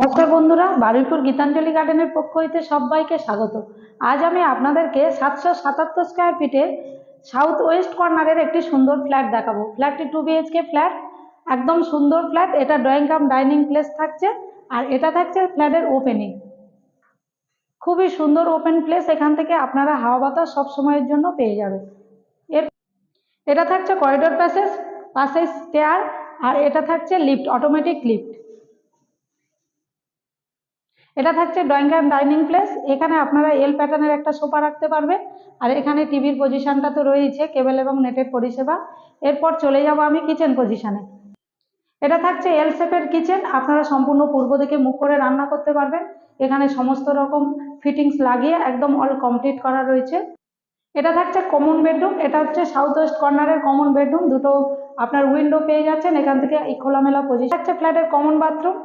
নমস্কার বন্ধুরা, বারুইপুর গীতাঞ্জলি গার্ডেনের পক্ষ হইতে সবাইকে স্বাগত। আজ আমি আপনাদেরকে 777 স্কোয়ার ফিটে সাউথ ওয়েস্ট কর্নারের একটি সুন্দর ফ্ল্যাট দেখাবো। ফ্ল্যাটটি 2 BHK ফ্ল্যাট, একদম সুন্দর ফ্ল্যাট। এটা ড্রয়িং কাম ডাইনিং প্লেস থাকছে, আর এটা থাকছে ফ্ল্যাটের ওপেনিং। খুবই সুন্দর ওপেন প্লেস, এখান থেকে আপনারা হাওয়া বাতাস সব সময়ের জন্য পেয়ে যাবেন। এটা থাকছে করিডোর প্যাসেজ, পাশে স্টেয়ার, আর এটা থাকছে লিফট, অটোমেটিক লিফট। এটা থাকছে ড্রয়িং কাম ডাইনিং প্লেস। এখানে আপনারা এল প্যাটার্নের একটা সোফা রাখতে পারবেন, আর এখানে টিভির পজিশনটা তো রয়েছে, কেবল এবং নেটের পরিষেবা। এরপর চলে যাব আমি কিচেন পজিশনে। এটা থাকছে এল শেপের কিচেন, আপনারা সম্পূর্ণ পূর্ব দিকে মুখ করে রান্না করতে পারবেন। এখানে সমস্ত রকম ফিটিংস লাগিয়ে একদম অল কমপ্লিট করা রয়েছে। এটা থাকছে কমন বেডরুম, এটা হচ্ছে সাউথ ওয়েস্ট কর্নারের কমন বেডরুম। দুটো আপনার উইন্ডো পেয়ে যাচ্ছেন, এখান থেকে এই খোলামেলা পজিশন থাকছে ফ্ল্যাটের কমন বাথরুম।